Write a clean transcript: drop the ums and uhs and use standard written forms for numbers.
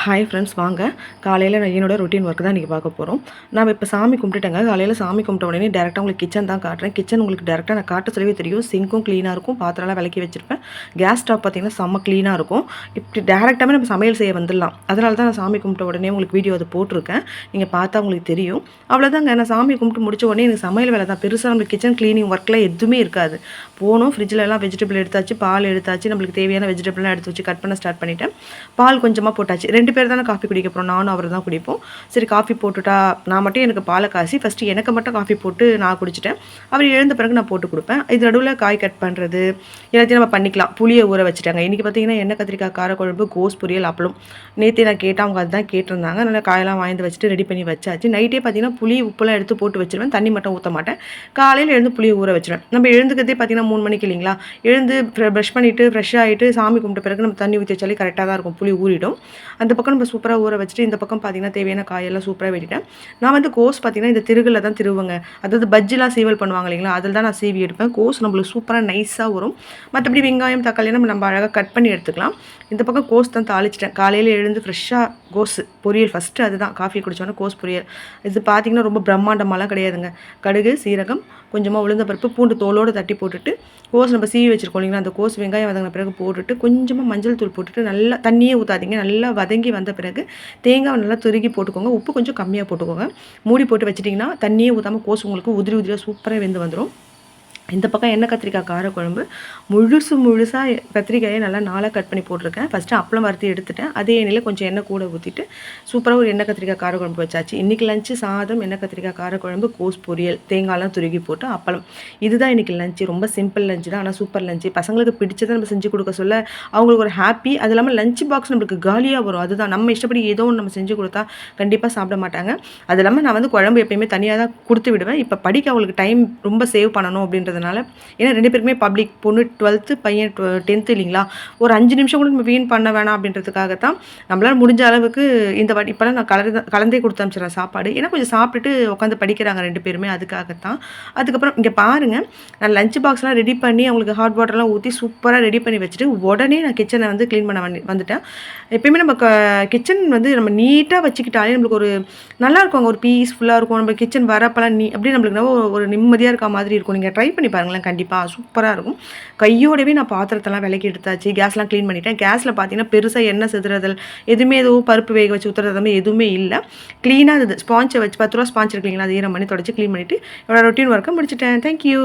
Hi friends, வாங்க காலையில் என்னோட ரொட்டீன் ஒர்க் தான் இன்றைக்கி பார்க்க போகிறோம். நான் இப்போ சாமி கும்பிட்டுட்டேங்க. காலையில் சாமி கும்பிட்ட உடனே டேரெக்டாக உங்களுக்கு கிச்சன் தான் காட்டுறேன். கிச்சன் உங்களுக்கு டேரெக்டாக நான் காட்ட சொல்லவே தெரியும். சிங்க்கும் க்ளீனாக இருக்கும், பாத்திரம்லாம் விளக்கி வச்சுருப்பேன். கேஸ் ஸ்டவ் பார்த்திங்கன்னா செம்ம க்ளீனாக இருக்கும். இப்படி டேரெக்டாகவே நம்ம சமையல் செய்ய வந்துடலாம். அதனால தான் நான் சாமி கும்பிட்ட உடனே உங்களுக்கு வீடியோ அது போட்டிருக்கேன். நீங்கள் பார்த்தா உங்களுக்கு தெரியும். அவ்வளோதாங்க, நான் சாமி கும்பிட்டு முடிச்ச உடனே எனக்கு சமையல் வேலை தான். பெருசாக நம்மளுக்கு கிச்சன் க்ளீனிங் ஒர்க்கில் எதுவுமே இருக்காது. போனோம், ஃப்ரிட்ஜில் எல்லாம் வெஜிடபிள் எடுத்தாச்சு, பால் எடுத்தாச்சு, நம்மளுக்கு தேவையான வெஜிடபிள்லாம் எடுத்து வச்சு கட் பண்ண ஸ்டார்ட் பண்ணிவிட்டேன். பால் கொஞ்சமாக போட்டாச்சு. 2 பேர் தானே காஃபி குடிக்க போகிறோம், நானும் அவர் தான் குடிப்போம். சரி காஃபி போட்டுட்டா, நான் மட்டும் எனக்கு பாலை காசி ஃபஸ்ட்டு எனக்கு மட்டும் காஃபி போட்டு நான் குடிச்சிட்டேன். அவர் எழுந்த பிறகு நான் போட்டு கொடுப்பேன். இது நடுவில் காய் கட் பண்ணுறது எல்லாத்தையும் நம்ம பண்ணிக்கலாம். புளியை ஊற வச்சுட்டாங்க. இன்றைக்கி பார்த்தீங்கன்னா எண்ணெய் கத்திரிக்காய் காரக்குழம்பு, கோஸ் பொரியல், அப்பளம். நேற்றே நான் கேட்டேன், அவங்க அதுதான் கேட்டிருந்தாங்க. அதனால் காயெல்லாம் வாங்கி வச்சுட்டு ரெடி பண்ணி வச்சாச்சு. நைட்டே பார்த்தீங்கன்னா புளி உப்புலாம் எடுத்து போட்டு வச்சுருவேன். தண்ணி மட்டும் ஊற்ற மாட்டேன். காலையில் எழுந்து புளியை ஊற வச்சுருவேன். நம்ம எழுந்துக்கிறதே பார்த்தீங்கன்னா 3 மணிக்கு இல்லைங்களா. எழுந்து ப்ரஷ் பண்ணிவிட்டு ஃப்ரெஷ் ஆகிட்டு சாமி கும்பிட்ட பிறகு நம்ம தண்ணி ஊற்றி வச்சாலே கரெக்டாக தான் இருக்கும். புளி ஊறிடும். அந்த பக்கம் நம்ம சூப்பராக ஊற வச்சுட்டு இந்த பக்கம் பார்த்தீங்கன்னா தேவையான காயெல்லாம் சூப்பராக வெட்டிட்டேன். நான் வந்து கோஸ் பார்த்தீங்கன்னா இந்த திருகில் தான் திருவுங்க. அதாவது பஜ்ஜிலாம் சீவல் பண்ணுவாங்க இல்லைங்களா, அதில் தான் நான் சீவி எடுப்பேன். கோஸ் நம்மளுக்கு சூப்பராக நைஸாக வரும். மற்றபடி வெங்காயம் தக்காளி நம்ம அழகாக கட் பண்ணி எடுத்துக்கலாம். இந்த பக்கம் கோஸ் தான் தாளிச்சிட்டேன். காலையில் எழுந்து ஃப்ரெஷ்ஷாக கோஸ் பொரியல் ஃபஸ்ட்டு அதுதான். காஃபி குடித்தோன்னா கோஸ் பொரியல். இது பார்த்திங்கன்னா ரொம்ப பிரம்மாண்டமாலாம் கிடையாதுங்க. கடுகு, சீரகம், கொஞ்சமாக உளுந்த பருப்பு, பூண்டு தோலோடு தட்டி போட்டுட்டு கோஸ் நம்ம சீவி வச்சுருக்கோம் இல்லைங்களா, அந்த கோஸ் வெங்காயம் வதங்கின பிறகு போட்டுட்டு கொஞ்சமாக மஞ்சள் தூள் போட்டுட்டு நல்லா தண்ணியே ஊற்றாதீங்க. நல்லா வதங்கி வந்த பிறகு தேங்காய் நல்லா துருகி போட்டுக்கோங்க. உப்பு கொஞ்சம் கம்மியாக போட்டுக்கோங்க. மூடி போட்டு வச்சிட்டிங்கன்னா தண்ணியே ஊற்றாமல் கோஸ் உங்களுக்கு உதிரி உதிரியாக சூப்பராக வெந்து வந்துடும். இந்த பக்கம் எண்ணெய் கத்திரிக்காய் காரக்குழம்பு. முழுசாக கத்திரிக்காயை நல்லா நாளாக கட் பண்ணி போட்டிருக்கேன். ஃபஸ்ட்டு அப்பளம் வறுத்து எடுத்துட்டேன். அதே எண்ணெயில் கொஞ்சம் எண்ணெய் கூட ஊற்றிட்டு சூப்பராக ஒரு எண்ணெய் கத்திரிக்காய் காரக்குழம்பு வச்சாச்சு. இன்றைக்கி லஞ்சு சாதம், எண்ணெய் கத்திரிக்காய் காரக்குழம்பு, கோஸ் பொரியல், தேங்காய்லாம் துருகி போட்டு அப்பளம். இதுதான் இன்றைக்கி லஞ்சு. ரொம்ப சிம்பிள் லஞ்சு தான், ஆனால் சூப்பர் லஞ்சு. பசங்களுக்கு பிடிச்சதை நம்ம செஞ்சு கொடுக்க சொல்ல அவங்களுக்கு ஒரு ஹாப்பி. அது இல்லாமல் லஞ்ச் பாக்ஸ் நம்மளுக்கு காலியாக வரும். அதுதான் நம்ம இஷ்டப்படி ஏதோ ஒன்று நம்ம செஞ்சு கொடுத்தா கண்டிப்பாக சாப்பிட மாட்டாங்க. அது இல்லாமல் நான் வந்து குழம்பு எப்பயுமே தனியாக தான் கொடுத்து விடுவேன். இப்போ படிக்க அவங்களுக்கு டைம் ரொம்ப சேவ் பண்ணணும் அப்படின்றதுனால, ஏன்னா 2 பேருக்குமே பப்ளிக், பொண்ணு 12th, பையன் 10th இல்லைங்களா. ஒரு 5 நிமிஷம் கூட நம்ம வீண் பண்ண வேணாம் அப்படின்றதுக்காகத்தான் நம்மளால் முடிஞ்ச அளவுக்கு இந்த வாட்டி இப்போலாம் நான் கலந்தே கொடுத்து அனுப்பிச்சிடுறேன் சாப்பாடு. ஏன்னா கொஞ்சம் சாப்பிட்டுட்டு உட்காந்து படிக்கிறாங்க 2 பேருமே, அதுக்காகத்தான். அதுக்கப்புறம் இங்கே பாருங்கள், நான் லஞ்ச் பாக்ஸ்லாம் ரெடி பண்ணி அவங்களுக்கு ஹாட் வாட்டர்லாம் ஊற்றி சூப்பராக ரெடி பண்ணி வச்சுட்டு உடனே நான் கிச்சனை வந்து க்ளீன் பண்ண வந்துட்டேன். எப்பயுமே நம்ம கிச்சன் வந்து நம்ம நீட்டாக வச்சுக்கிட்டாலே நம்மளுக்கு ஒரு நல்லா இருக்கும், ஒரு பீஸ்ஃபுல்லாக இருக்கும். நம்ம கிச்சன் வரப்பெல்லாம் அப்படியே நம்மளுக்கு ஒரு நிம்மதியாக இருக்க மாதிரி இருக்கும். நீங்கள் ட்ரை பண்ணி பாருங்களேன், கண்டிப்பாக சூப்பராக இருக்கும். கையோடவே நான் பாத்திரத்தெல்லாம் விளக்கி எடுத்தாச்சு. கேஸ்லாம் க்ளீன் பண்ணிட்டேன். கேஸில் பார்த்தீங்கன்னா பெருசாக எண்ணெய் செதுறதல் எதுவுமே, எதுவும் பருப்பு வேக வச்சு ஊற்றுறது எதுவுமே இல்லை. க்ளீனாக இருந்தது. ஸ்பாஞ்சை வச்சு 10 ரூபா ஸ்பாஞ்ச் இருக்குங்களா, அது ஈரம் பண்ணி தொடச்சி க்ளீன் பண்ணிவிட்டு என்னோட ரொட்டீன் ஒர்க்கை முடிச்சிட்டேன். தேங்க்யூ.